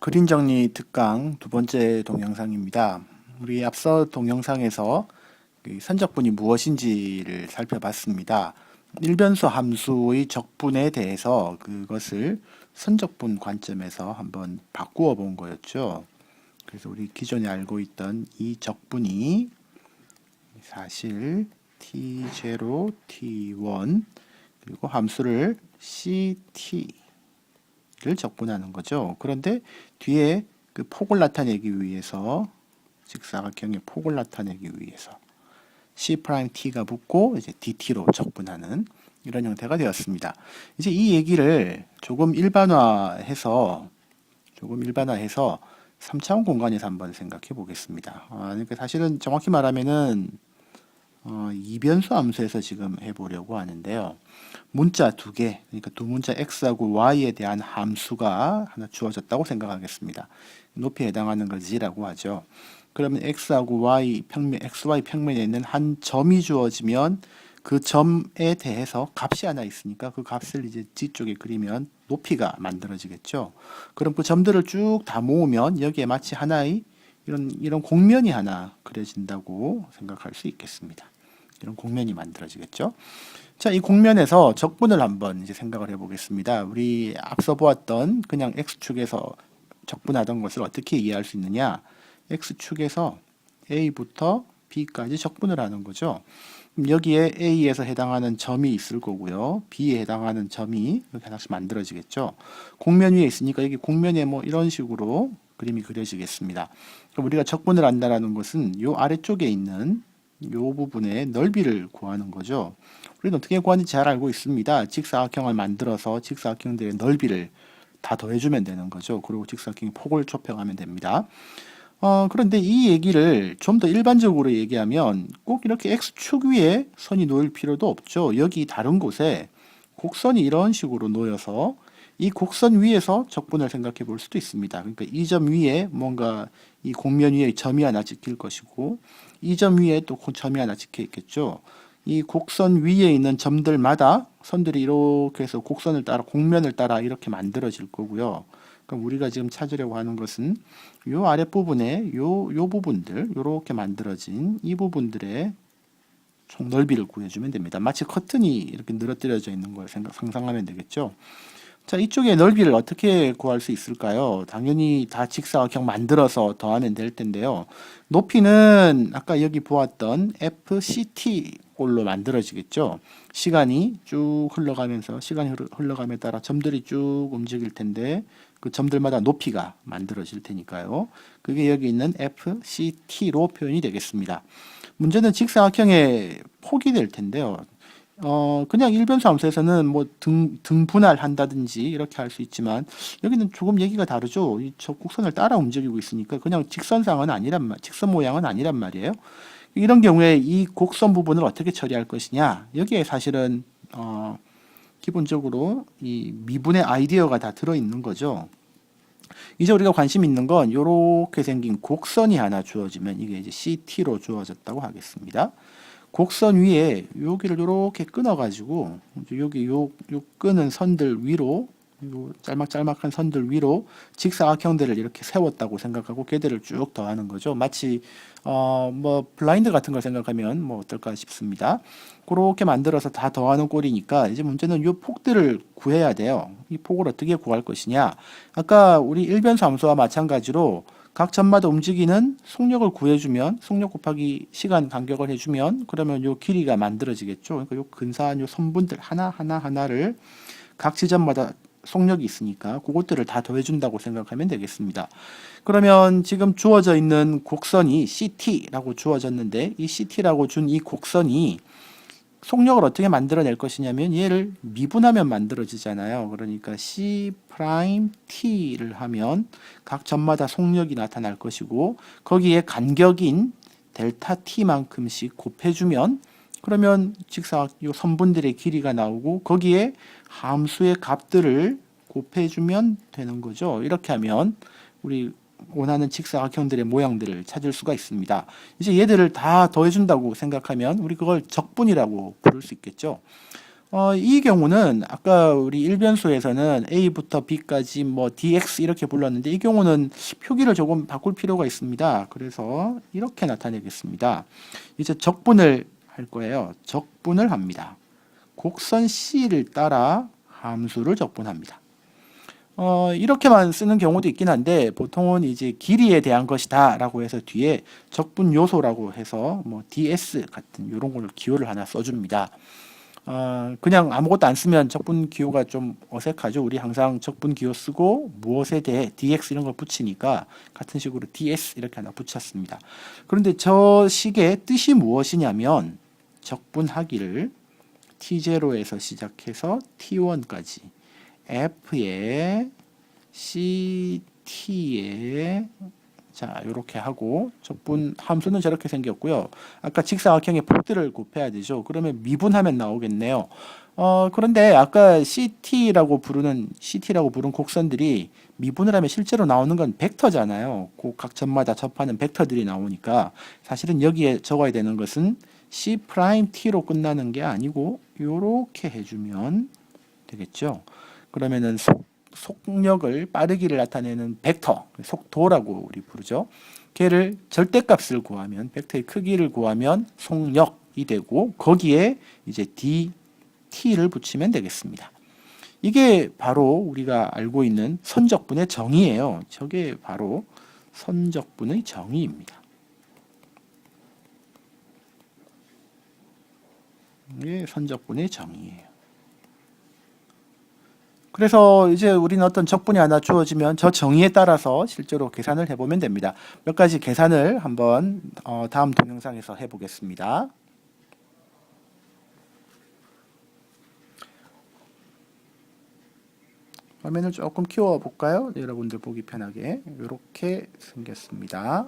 그림 정리 특강 두 번째 동영상입니다. 우리 앞서 동영상에서 그 선적분이 무엇인지를 살펴봤습니다. 일변수 함수의 적분에 대해서 그것을 선적분 관점에서 한번 바꾸어 본 거였죠. 그래서 우리 기존에 알고 있던 이 적분이 사실 t0, t1 그리고 함수를 ct 를 적분하는 거죠. 그런데 뒤에 그 폭을 나타내기 위해서 직사각형의 폭을 나타내기 위해서 C'T가 붙고 이제 DT로 적분하는 이런 형태가 되었습니다. 이제 이 얘기를 조금 일반화해서 3차원 공간에서 한번 생각해 보겠습니다. 그러니까 사실은 정확히 말하면은 이변수 함수에서 지금 해보려고 하는데요. 문자 두 개, 그러니까 두 문자 x하고 y에 대한 함수가 하나 주어졌다고 생각하겠습니다. 높이에 해당하는 걸 z라고 하죠. 그러면 x하고 y 평면, xy 평면에 있는 한 점이 주어지면 그 점에 대해서 값이 하나 있으니까 그 값을 이제 z 쪽에 그리면 높이가 만들어지겠죠. 그럼 그 점들을 쭉 다 모으면 여기에 마치 하나의 이런 곡면이 하나 그려진다고 생각할 수 있겠습니다. 이런 곡면이 만들어지겠죠. 자, 이 곡면에서 적분을 한번 이제 생각을 해보겠습니다. 우리 앞서 보았던 그냥 x축에서 적분하던 것을 어떻게 이해할 수 있느냐? x축에서 a부터 b까지 적분을 하는 거죠. 여기에 a에서 해당하는 점이 있을 거고요. b에 해당하는 점이 이렇게 하나씩 만들어지겠죠. 곡면 위에 있으니까 여기 곡면에 뭐 이런 식으로 그림이 그려지겠습니다. 그럼 우리가 적분을 한다는 것은 요 아래쪽에 있는 요 부분의 넓이를 구하는 거죠. 우리는 어떻게 구하는지 잘 알고 있습니다. 직사각형을 만들어서 직사각형들의 넓이를 다 더해주면 되는 거죠. 그리고 직사각형의 폭을 좁혀가면 됩니다. 그런데 이 얘기를 좀 더 일반적으로 얘기하면 꼭 이렇게 x축 위에 선이 놓일 필요도 없죠. 여기 다른 곳에 곡선이 이런 식으로 놓여서 이 곡선 위에서 적분을 생각해 볼 수도 있습니다. 그러니까 이 점 위에 뭔가 이 곡면 위에 점이 하나 찍힐 것이고 이 점 위에 또 점이 하나 찍혀 있겠죠. 이 곡선 위에 있는 점들마다 선들이 이렇게 해서 곡선을 따라 곡면을 따라 이렇게 만들어질 거고요. 그럼 우리가 지금 찾으려고 하는 것은 요 아랫부분에 요 부분들 요렇게 만들어진 이 부분들의 총 넓이를 구해주면 됩니다. 마치 커튼이 이렇게 늘어뜨려져 있는 걸 상상하면 되겠죠. 자, 이쪽의 넓이를 어떻게 구할 수 있을까요? 당연히 다 직사각형 만들어서 더하면 될 텐데요. 높이는 아까 여기 보았던 FCT 꼴로 만들어지겠죠. 시간이 쭉 흘러가면서 시간이 흘러감에 따라 점들이 쭉 움직일 텐데 그 점들마다 높이가 만들어질 테니까요. 그게 여기 있는 FCT로 표현이 되겠습니다. 문제는 직사각형의 폭이 될 텐데요. 그냥 일변수 함수에서는 뭐 등분할한다든지 이렇게 할 수 있지만 여기는 조금 얘기가 다르죠. 이 적곡선을 따라 움직이고 있으니까 그냥 직선 모양은 아니란 말이에요. 이런 경우에 이 곡선 부분을 어떻게 처리할 것이냐? 여기에 사실은 기본적으로 이 미분의 아이디어가 다 들어 있는 거죠. 이제 우리가 관심 있는 건 이렇게 생긴 곡선이 하나 주어지면 이게 이제 CT로 주어졌다고 하겠습니다. 곡선 위에 여기를 이렇게 끊어가지고 여기 요 끄는 선들 위로 요 짤막짤막한 선들 위로 직사각형들을 이렇게 세웠다고 생각하고 걔들을 쭉 더하는 거죠. 마치 뭐 블라인드 같은 걸 생각하면 뭐 어떨까 싶습니다. 그렇게 만들어서 다 더하는 꼴이니까 이제 문제는 요 폭들을 구해야 돼요. 이 폭을 어떻게 구할 것이냐? 아까 우리 일변수 함수와 마찬가지로 각 점마다 움직이는 속력을 구해주면 속력 곱하기 시간 간격을 해주면 그러면 요 길이가 만들어지겠죠. 그러니까 요 근사한 요 선분들 하나를 각 지점마다 속력이 있으니까 그것들을 다 더해준다고 생각하면 되겠습니다. 그러면 지금 주어져 있는 곡선이 CT라고 주어졌는데 이 CT라고 준 이 곡선이 속력을 어떻게 만들어낼 것이냐면 얘를 미분하면 만들어지잖아요. 그러니까 C'T를 하면 각 점마다 속력이 나타날 것이고 거기에 간격인 델타 T만큼씩 곱해주면 그러면 요 선분들의 길이가 나오고 거기에 함수의 값들을 곱해주면 되는 거죠. 이렇게 하면 우리 원하는 직사각형들의 모양들을 찾을 수가 있습니다. 이제 얘들을 다 더해준다고 생각하면 우리 그걸 적분이라고 부를 수 있겠죠. 이 경우는 아까 우리 일변수에서는 A부터 B까지 뭐 dx 이렇게 불렀는데 이 경우는 표기를 조금 바꿀 필요가 있습니다. 그래서 이렇게 나타내겠습니다. 이제 적분을 할 거예요. 적분을 합니다. 곡선 C를 따라 함수를 적분합니다. 이렇게만 쓰는 경우도 있긴 한데 보통은 이제 길이에 대한 것이다 라고 해서 뒤에 적분 요소라고 해서 뭐 ds 같은 이런 걸 기호를 하나 써줍니다. 그냥 아무것도 안 쓰면 적분 기호가 좀 어색하죠. 우리 항상 적분 기호 쓰고 무엇에 대해 dx 이런 걸 붙이니까 같은 식으로 ds 이렇게 하나 붙였습니다. 그런데 저 식의 뜻이 무엇이냐면 적분하기를 t0에서 시작해서 t1까지 f에 ct에 자 이렇게 하고 적분 함수는 저렇게 생겼고요. 아까 직사각형의 폭들을 곱해야 되죠. 그러면 미분하면 나오겠네요. 그런데 아까 CT라고 부른 곡선들이 미분을 하면 실제로 나오는 건 벡터잖아요. 그 각 점마다 접하는 벡터들이 나오니까 사실은 여기에 적어야 되는 것은 C'T로 끝나는 게 아니고 이렇게 해주면 되겠죠. 그러면은 속력을 빠르기를 나타내는 벡터, 속도라고 우리 부르죠. 걔를 절대값을 구하면 벡터의 크기를 구하면 속력이 되고 거기에 이제 dt를 붙이면 되겠습니다. 이게 바로 우리가 알고 있는 선적분의 정의예요. 저게 바로 선적분의 정의입니다. 이게 선적분의 정의예요. 그래서 이제 우리는 어떤 적분이 하나 주어지면 저 정의에 따라서 실제로 계산을 해보면 됩니다. 몇 가지 계산을 한번 다음 동영상에서 해보겠습니다. 화면을 조금 키워볼까요? 여러분들 보기 편하게 이렇게 생겼습니다.